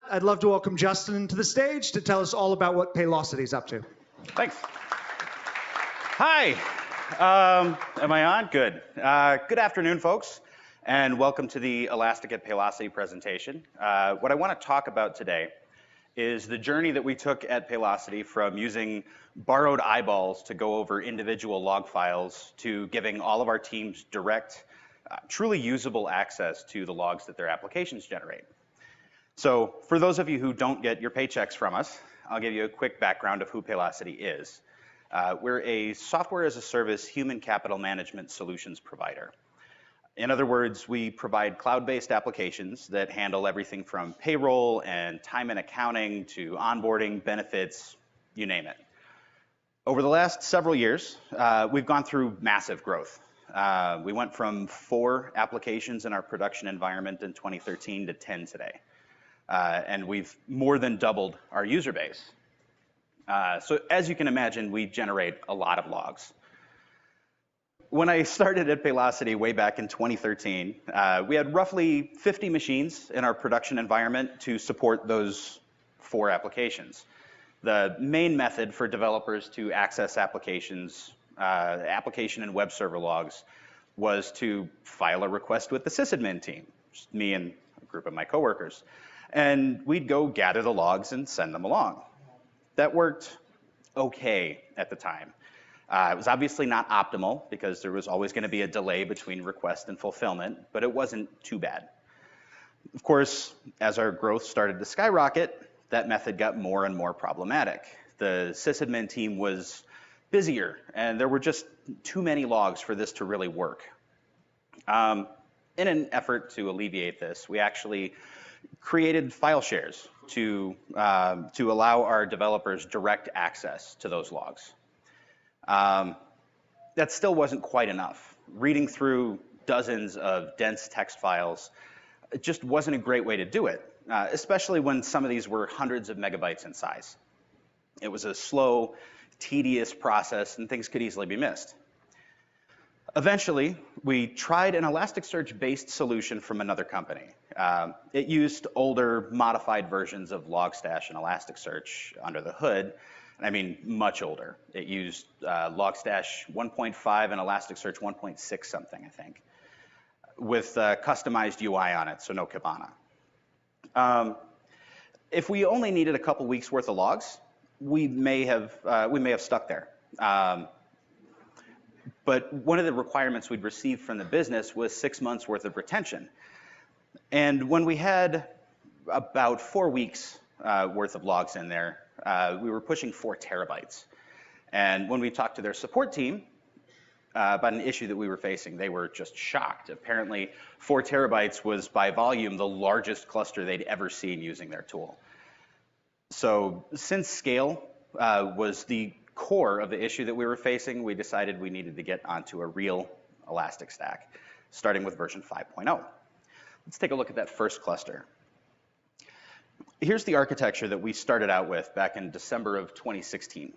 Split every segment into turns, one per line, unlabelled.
I'd love to welcome Justin to the stage to tell us all about what Paylocity is up to.
Thanks. Hi. Am I on? Good. Good afternoon, folks, and welcome to the Elastic at Paylocity presentation. What I want to talk about today is the journey that we took at Paylocity from using borrowed eyeballs to go over individual log files to giving all of our teams direct, truly usable access to the logs that their applications generate. So for those of you who don't get your paychecks from us, I'll give you a quick background of who Paylocity is. We're a software as a service human capital management solutions provider. In other words, we provide cloud-based applications that handle everything from payroll and time and accounting to onboarding, benefits, you name it. Over the last several years, we've gone through massive growth. We went from 4 applications in our production environment in 2013 to 10 today. And we've more than doubled our user base. So as you can imagine, we generate a lot of logs. When I started at Paylocity way back in 2013, we had roughly 50 machines in our production environment to support those 4 applications. The main method for developers to access applications, application and web server logs, was to file a request with the sysadmin team, just me and a group of my coworkers. And we'd go gather the logs and send them along. That worked okay at the time. It was obviously not optimal because there was always going to be a delay between request and fulfillment, but it wasn't too bad. Of course, as our growth started to skyrocket, that method got more and more problematic. The sysadmin team was busier, and there were just too many logs for this to really work. In an effort to alleviate this, we actually created file shares to allow our developers direct access to those logs. That still wasn't quite enough. Reading through dozens of dense text files, it just wasn't a great way to do it, especially when some of these were hundreds of megabytes in size. It was a slow, tedious process, and things could easily be missed. Eventually, we tried an Elasticsearch-based solution from another company. It used older, modified versions of Logstash and Elasticsearch under the hood. I mean, much older. It used Logstash 1.5 and Elasticsearch 1.6 something, I think, with customized UI on it, so no Kibana. If we only needed a couple weeks worth of logs, we may have stuck there. But one of the requirements we'd received from the business was 6 months worth of retention. And when we had about 4 weeks worth of logs in there, we were pushing 4 terabytes. And when we talked to their support team about an issue that we were facing, they were just shocked. Apparently, 4 terabytes was, by volume, the largest cluster they'd ever seen using their tool. So since scale was the core of the issue that we were facing, we decided we needed to get onto a real Elastic Stack, starting with version 5.0. Let's take a look at that first cluster. Here's the architecture that we started out with back in December of 2016.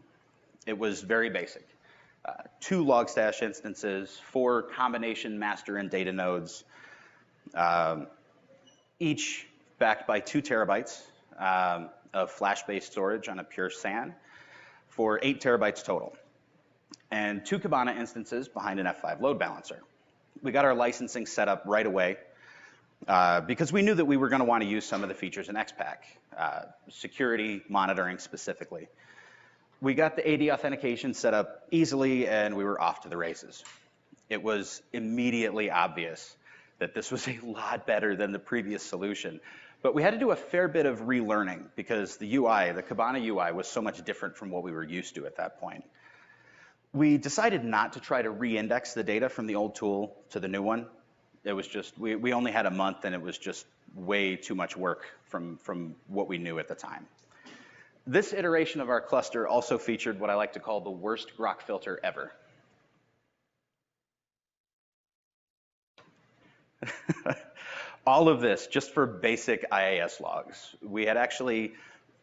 It was very basic. 2 Logstash instances, 4 combination master and data nodes, each backed by 2 terabytes of flash-based storage on a pure SAN for 8 terabytes total, and 2 Kibana instances behind an F5 load balancer. We got our licensing set up right away because we knew that we were going to want to use some of the features in XPack, security monitoring specifically. We got the AD authentication set up easily, and we were off to the races. It was immediately obvious that this was a lot better than the previous solution. But we had to do a fair bit of relearning because the UI, the Kibana UI, was so much different from what we were used to at that point. We decided not to try to re-index the data from the old tool to the new one. It was just, we only had a month, and it was just way too much work from what we knew at the time. This iteration of our cluster also featured what I like to call the worst grok filter ever. All of this just for basic IAS logs. We had actually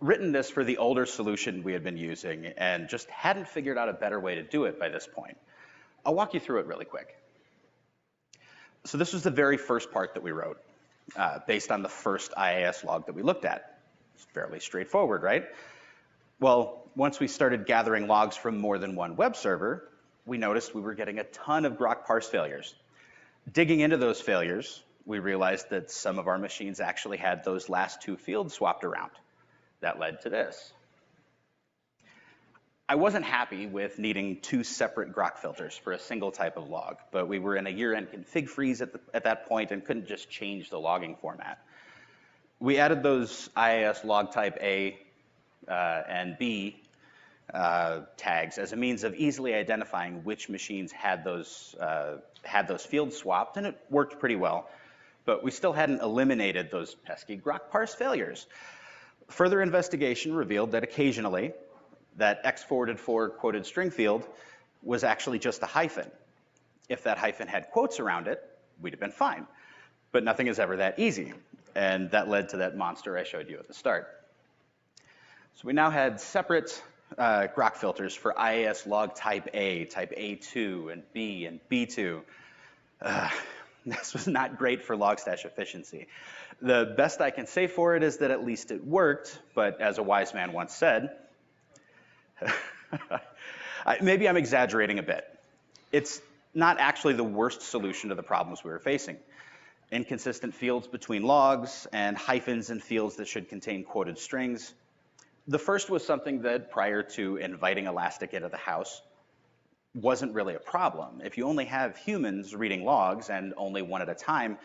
written this for the older solution we had been using and just hadn't figured out a better way to do it by this point. I'll walk you through it really quick. So this was the very first part that we wrote, based on the first IAS log that we looked at. It's fairly straightforward, right? Well, once we started gathering logs from more than one web server, we noticed we were getting a ton of grok parse failures. Digging into those failures, we realized that some of our machines actually had those last two fields swapped around. That led to this. I wasn't happy with needing two separate grok filters for a single type of log, but we were in a year-end config freeze at that point and couldn't just change the logging format. We added those IIS log type A and B tags as a means of easily identifying which machines had those fields swapped, and it worked pretty well. But we still hadn't eliminated those pesky grok parse failures. Further investigation revealed that occasionally that X forwarded for quoted string field was actually just a hyphen. If that hyphen had quotes around it, we'd have been fine. But nothing is ever that easy. And that led to that monster I showed you at the start. So we now had separate grok filters for IIS log type A, type A2, and B, and B2. This was not great for Logstash efficiency. The best I can say for it is that at least it worked, but as a wise man once said, maybe I'm exaggerating a bit. It's not actually the worst solution to the problems we were facing. Inconsistent fields between logs and hyphens in fields that should contain quoted strings. The first was something that prior to inviting Elastic into the house wasn't really a problem. If you only have humans reading logs and only one at a time,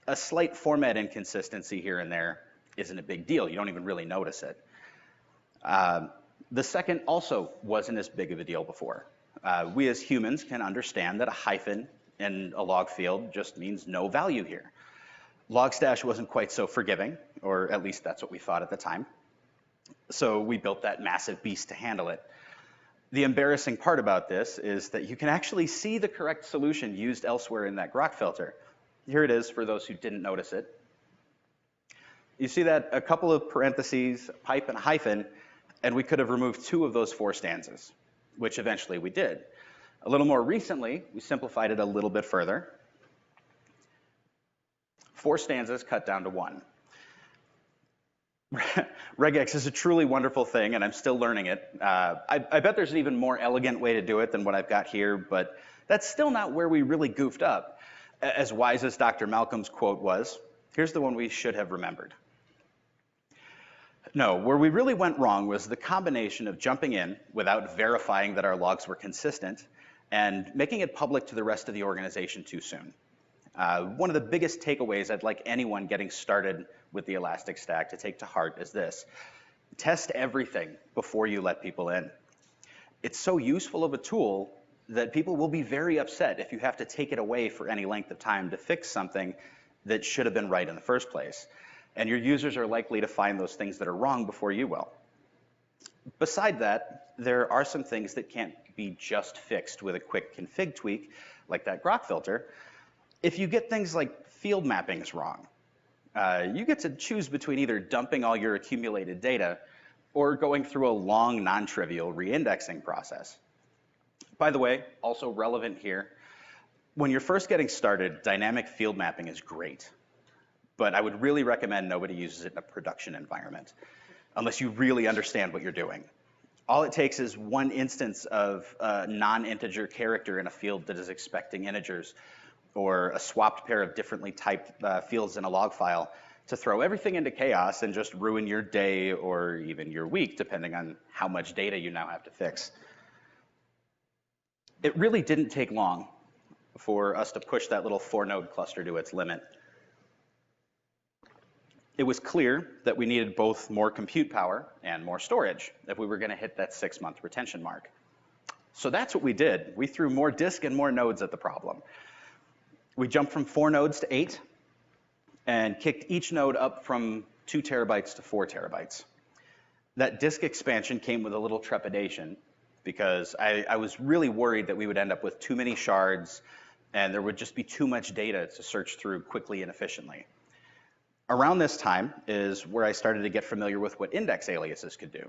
a slight format inconsistency here and there isn't a big deal. You don't even really notice it. The second also wasn't as big of a deal before. We as humans can understand that a hyphen in a log field just means no value here. Logstash wasn't quite so forgiving, or at least that's what we thought at the time. So we built that massive beast to handle it. The embarrassing part about this is that you can actually see the correct solution used elsewhere in that grok filter. Here it is for those who didn't notice it. You see that a couple of parentheses, a pipe, and a hyphen, and we could have removed two of those four stanzas, which eventually we did. A little more recently, we simplified it a little bit further. 4 stanzas cut down to 1. Regex is a truly wonderful thing, and I'm still learning it. I bet there's an even more elegant way to do it than what I've got here, but that's still not where we really goofed up. As wise as Dr. Malcolm's quote was, here's the one we should have remembered. No, where we really went wrong was the combination of jumping in without verifying that our logs were consistent and making it public to the rest of the organization too soon. One of the biggest takeaways I'd like anyone getting started with the Elastic Stack to take to heart is this: test everything before you let people in. It's so useful of a tool that people will be very upset if you have to take it away for any length of time to fix something that should have been right in the first place. And your users are likely to find those things that are wrong before you will. Beside that, there are some things that can't be just fixed with a quick config tweak, like that grok filter. If you get things like field mappings wrong, you get to choose between either dumping all your accumulated data or going through a long, non-trivial reindexing process. By the way, also relevant here, when you're first getting started, dynamic field mapping is great. But I would really recommend nobody uses it in a production environment, unless you really understand what you're doing. All it takes is one instance of a non-integer character in a field that is expecting integers, or a swapped pair of differently typed fields in a log file to throw everything into chaos and just ruin your day or even your week, depending on how much data you now have to fix. It really didn't take long for us to push that little 4-node cluster to its limit. It was clear that we needed both more compute power and more storage if we were going to hit that 6-month retention mark. So that's what we did. We threw more disk and more nodes at the problem. We jumped from 4 nodes to 8 and kicked each node up from 2 terabytes to 4 terabytes. That disk expansion came with a little trepidation because I was really worried that we would end up with too many shards and there would just be too much data to search through quickly and efficiently. Around this time is where I started to get familiar with what index aliases could do.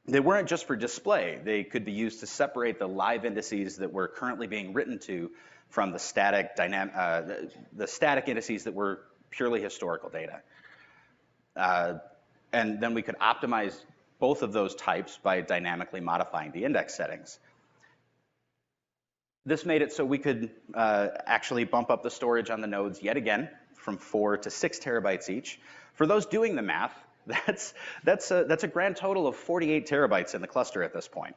They weren't just for display. They could be used to separate the live indices that were currently being written to from the static indices that were purely historical data. And then we could optimize both of those types by dynamically modifying the index settings. This made it so we could actually bump up the storage on the nodes yet again from 4 to 6 terabytes each. For those doing the math, that's a grand total of 48 terabytes in the cluster at this point.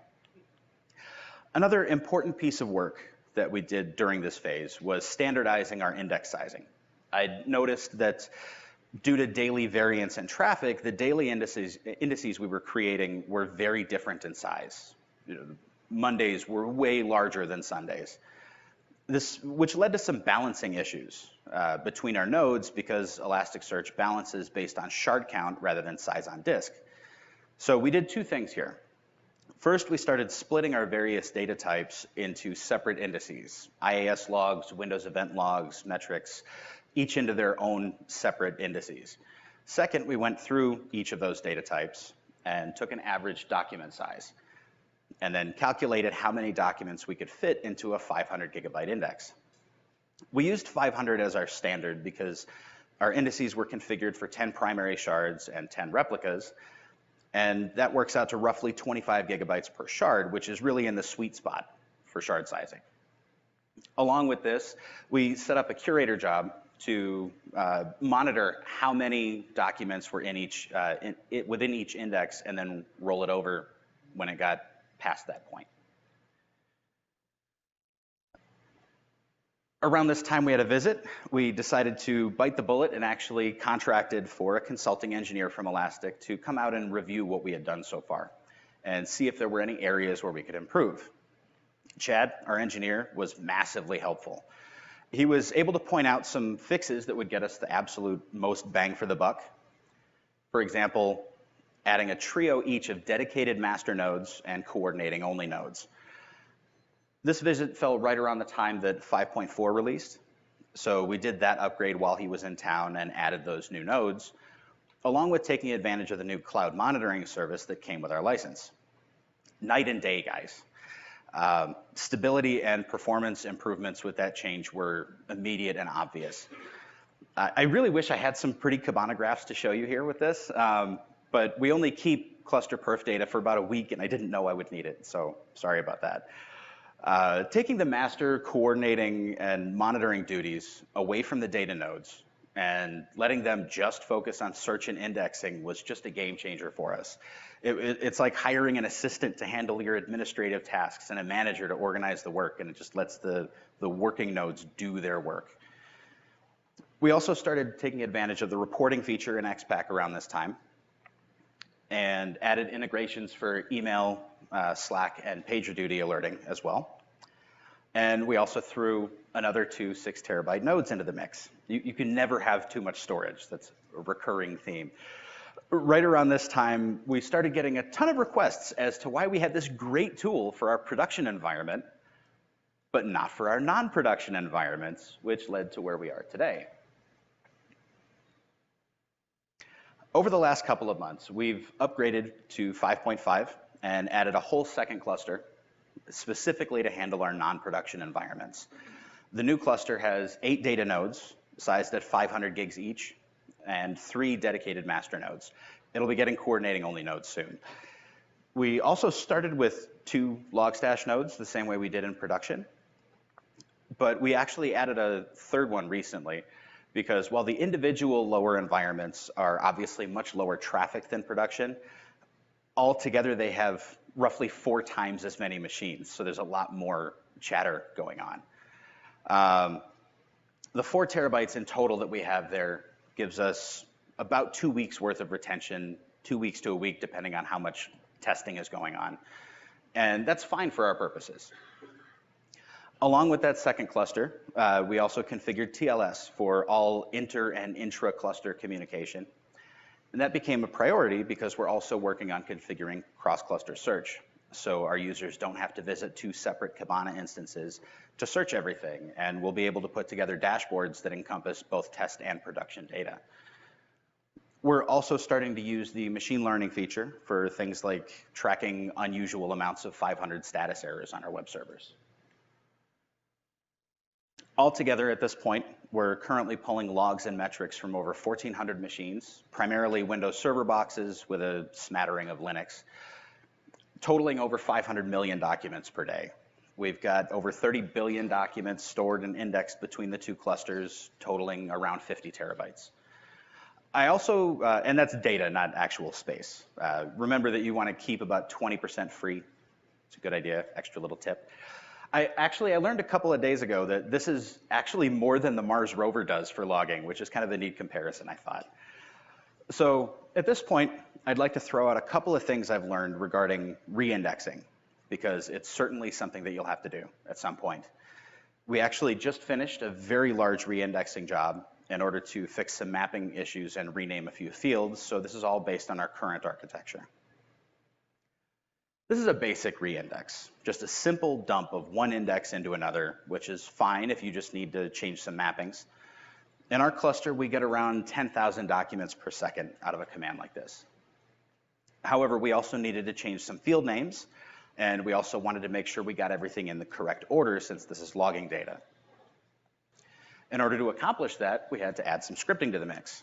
Another important piece of work that we did during this phase was standardizing our index sizing. I noticed that due to daily variance in traffic, the daily indices we were creating were very different in size. Mondays were way larger than Sundays. Which led to some balancing issues between our nodes because Elasticsearch balances based on shard count rather than size on disk. So we did two things here. First, we started splitting our various data types into separate indices, IAS logs, Windows event logs, metrics, each into their own separate indices. Second, we went through each of those data types and took an average document size, and then calculated how many documents we could fit into a 500 gigabyte index. We used 500 as our standard because our indices were configured for 10 primary shards and 10 replicas, and that works out to roughly 25 gigabytes per shard, which is really in the sweet spot for shard sizing. Along with this, we set up a curator job to monitor how many documents were in within each index and then roll it over when it got past that point. Around this time we had a visit. We decided to bite the bullet and actually contracted for a consulting engineer from Elastic to come out and review what we had done so far and see if there were any areas where we could improve. Chad, our engineer, was massively helpful. He was able to point out some fixes that would get us the absolute most bang for the buck. For example, adding a trio each of dedicated master nodes and coordinating only nodes. This visit fell right around the time that 5.4 released, so we did that upgrade while he was in town and added those new nodes, along with taking advantage of the new cloud monitoring service that came with our license. Night and day, guys. Stability and performance improvements with that change were immediate and obvious. I really wish I had some pretty Kibana graphs to show you here with this, but we only keep cluster perf data for about a week, and I didn't know I would need it, so sorry about that. Taking the master coordinating and monitoring duties away from the data nodes and letting them just focus on search and indexing was just a game changer for us. It's like hiring an assistant to handle your administrative tasks and a manager to organize the work, and it just lets the working nodes do their work. We also started taking advantage of the reporting feature in XPack around this time and added integrations for email, Slack, and PagerDuty alerting as well. And we also threw another 2 6 terabyte nodes into the mix. You can never have too much storage. That's a recurring theme. Right around this time, we started getting a ton of requests as to why we had this great tool for our production environment, but not for our non-production environments, which led to where we are today. Over the last couple of months, we've upgraded to 5.5 and added a whole second cluster specifically to handle our non-production environments. The new cluster has 8 data nodes sized at 500 gigs each and 3 dedicated master nodes. It'll be getting coordinating only nodes soon. We also started with 2 Logstash nodes the same way we did in production, but we actually added a third one recently because while the individual lower environments are obviously much lower traffic than production, altogether they have roughly 4 times as many machines, so there's a lot more chatter going on. The 4 terabytes in total that we have there gives us about 2 weeks worth of retention, 2 weeks to a week, depending on how much testing is going on. And that's fine for our purposes. Along with that second cluster, we also configured TLS for all inter and intra-cluster communication. And that became a priority because we're also working on configuring cross-cluster search. So our users don't have to visit 2 separate Kibana instances to search everything, and we'll be able to put together dashboards that encompass both test and production data. We're also starting to use the machine learning feature for things like tracking unusual amounts of 500 status errors on our web servers. Altogether at this point, we're currently pulling logs and metrics from over 1,400 machines, primarily Windows Server boxes with a smattering of Linux, totaling over 500 million documents per day. We've got over 30 billion documents stored and indexed between the two clusters, totaling around 50 terabytes. I also, and that's data, not actual space. Remember that you want to keep about 20% free. It's a good idea, extra little tip. I learned a couple of days ago that this is actually more than the Mars rover does for logging, which is kind of a neat comparison, I thought. So at this point, I'd like to throw out a couple of things I've learned regarding reindexing, because it's certainly something that you'll have to do at some point. We actually just finished a very large reindexing job in order to fix some mapping issues and rename a few fields, so this is all based on our current architecture. This is a basic reindex, just a simple dump of one index into another, which is fine if you just need to change some mappings. In our cluster, we get around 10,000 documents per second out of a command like this. However, we also needed to change some field names, and we also wanted to make sure we got everything in the correct order since this is logging data. In order to accomplish that, we had to add some scripting to the mix.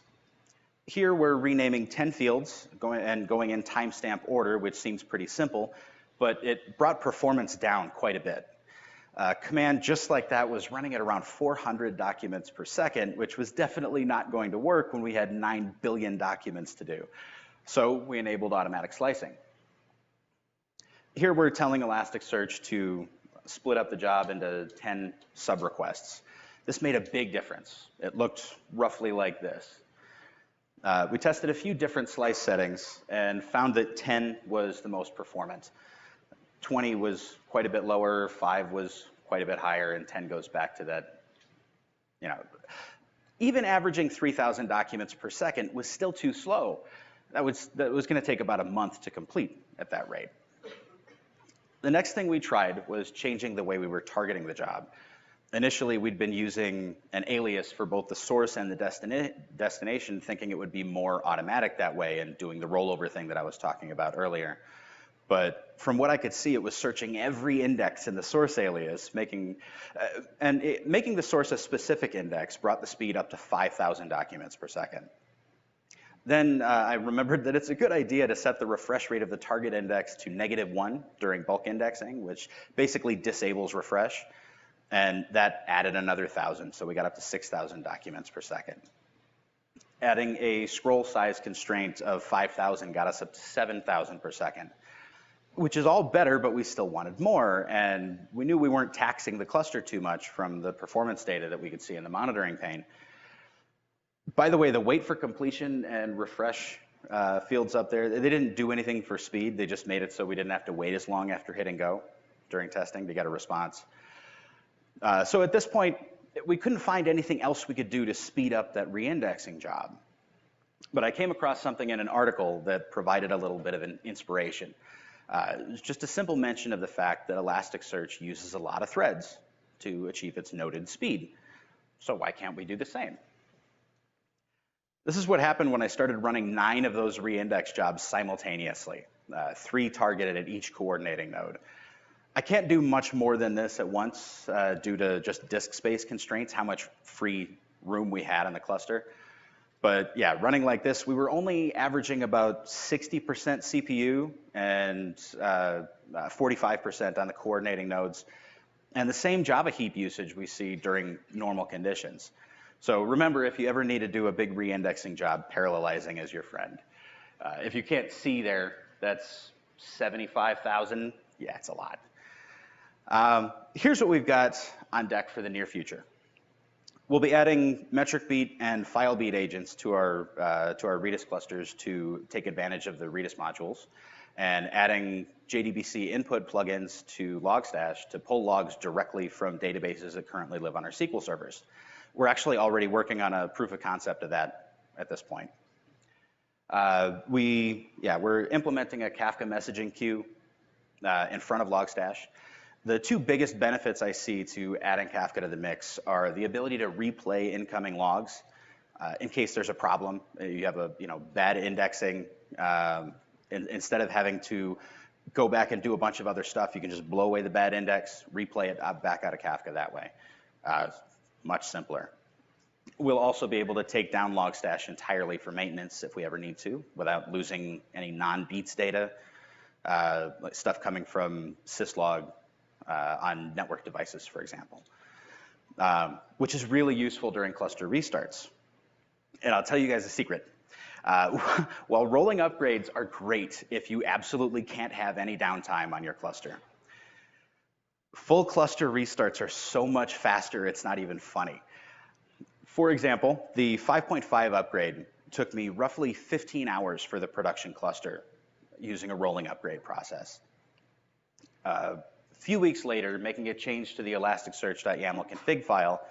Here we're renaming 10 fields going in timestamp order, which seems pretty simple, but it brought performance down quite a bit. A command just like that was running at around 400 documents per second, which was definitely not going to work when we had 9 billion documents to do. So we enabled automatic slicing. Here we're telling Elasticsearch to split up the job into 10 sub-requests. This made a big difference. It looked roughly like this. We tested a few different slice settings and found that 10 was the most performant. 20 was quite a bit lower, 5 was quite a bit higher, and 10 goes back to that, even averaging 3,000 documents per second was still too slow. That was going to take about a month to complete at that rate. The next thing we tried was changing the way we were targeting the job. Initially, we'd been using an alias for both the source and the destination, thinking it would be more automatic that way and doing the rollover thing that I was talking about earlier. But from what I could see, it was searching every index in the source alias, making the source a specific index brought the speed up to 5,000 documents per second. Then I remembered that it's a good idea to set the refresh rate of the target index to -1 during bulk indexing, which basically disables refresh. And that added another 1,000, so we got up to 6,000 documents per second. Adding a scroll size constraint of 5,000 got us up to 7,000 per second, which is all better, but we still wanted more. And we knew we weren't taxing the cluster too much from the performance data that we could see in the monitoring pane. By the way, the wait for completion and refresh fields up there, they didn't do anything for speed. They just made it so we didn't have to wait as long after hitting go during testing to get a response. So at this point, we couldn't find anything else we could do to speed up that reindexing job. But I came across something in an article that provided a little bit of an inspiration. It was just a simple mention of the fact that Elasticsearch uses a lot of threads to achieve its noted speed. So why can't we do the same? This is what happened when I started running 9 of those reindex jobs simultaneously, 3 targeted at each coordinating node. I can't do much more than this at once due to just disk space constraints, how much free room we had in the cluster. But yeah, running like this, we were only averaging about 60% CPU and 45% on the coordinating nodes, and the same Java heap usage we see during normal conditions. So remember, if you ever need to do a big reindexing job, parallelizing is your friend. If you can't see there, that's 75,000. Yeah, it's a lot. Here's what we've got on deck for the near future. We'll be adding metric beat and file beat agents to our Redis clusters to take advantage of the Redis modules, and adding JDBC input plugins to Logstash to pull logs directly from databases that currently live on our SQL servers. We're actually already working on a proof of concept of that at this point. We're implementing a Kafka messaging queue in front of Logstash. The 2 biggest benefits I see to adding Kafka to the mix are the ability to replay incoming logs in case there's a problem. You have a bad indexing. Instead of having to go back and do a bunch of other stuff, you can just blow away the bad index, replay it back out of Kafka that way. much simpler. We'll also be able to take down Logstash entirely for maintenance if we ever need to, without losing any non-beats data, like stuff coming from syslog on network devices, for example, which is really useful during cluster restarts. And I'll tell you guys a secret. While rolling upgrades are great if you absolutely can't have any downtime on your cluster, full cluster restarts are so much faster, it's not even funny. For example, the 5.5 upgrade took me roughly 15 hours for the production cluster using a rolling upgrade process. A few weeks later, making a change to the elasticsearch.yaml config file,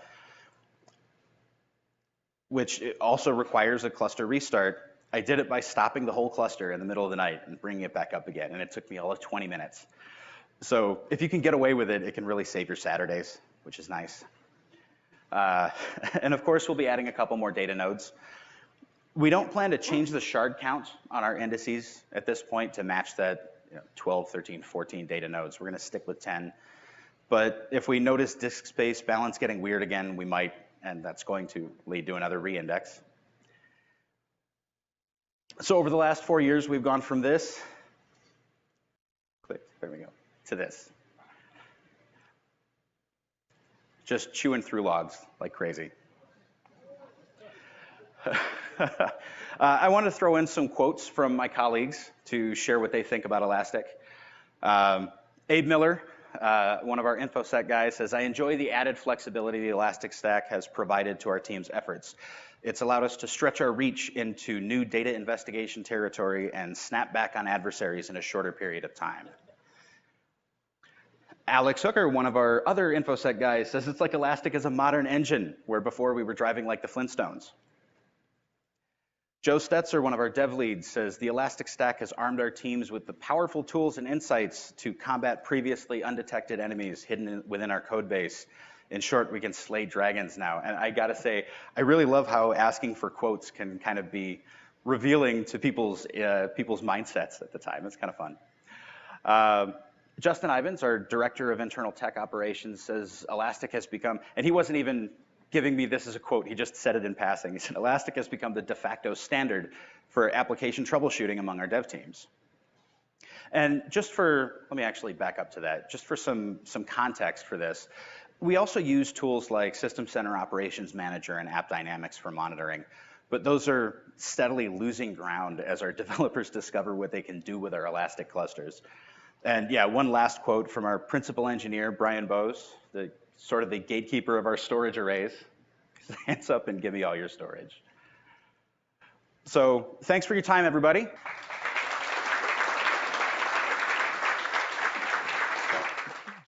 which also requires a cluster restart, I did it by stopping the whole cluster in the middle of the night and bringing it back up again, and it took me all of 20 minutes. So if you can get away with it, it can really save your Saturdays, which is nice. And of course, we'll be adding a couple more data nodes. We don't plan to change the shard count on our indices at this point to match that 12, 13, 14 data nodes. We're going to stick with 10. But if we notice disk space balance getting weird again, we might, and that's going to lead to another reindex. So over the last 4 years, we've gone from this, there we go, to this. Just chewing through logs like crazy. I want to throw in some quotes from my colleagues to share what they think about Elastic. Abe Miller, one of our InfoSec guys, says, "I enjoy the added flexibility the Elastic Stack has provided to our team's efforts. It's allowed us to stretch our reach into new data investigation territory and snap back on adversaries in a shorter period of time." Alex Hooker, one of our other InfoSec guys, says it's like Elastic is a modern engine, where before we were driving like the Flintstones. Joe Stetzer, one of our dev leads, says the Elastic Stack has armed our teams with the powerful tools and insights to combat previously undetected enemies hidden within our code base. In short, we can slay dragons now. And I gotta say, I really love how asking for quotes can kind of be revealing to people's mindsets at the time. It's kind of fun. Justin Ivins, our Director of Internal Tech Operations, says Elastic has become, and he wasn't even giving me this as a quote, he just said it in passing. He said, Elastic has become the de facto standard for application troubleshooting among our dev teams. And just for, let me actually back up to that, just for some context for this, we also use tools like System Center Operations Manager and App Dynamics for monitoring, but those are steadily losing ground as our developers discover what they can do with our Elastic clusters. And yeah, one last quote from our principal engineer, Brian Bose, sort of the gatekeeper of our storage arrays. Hands up and give me all your storage. So thanks for your time, everybody.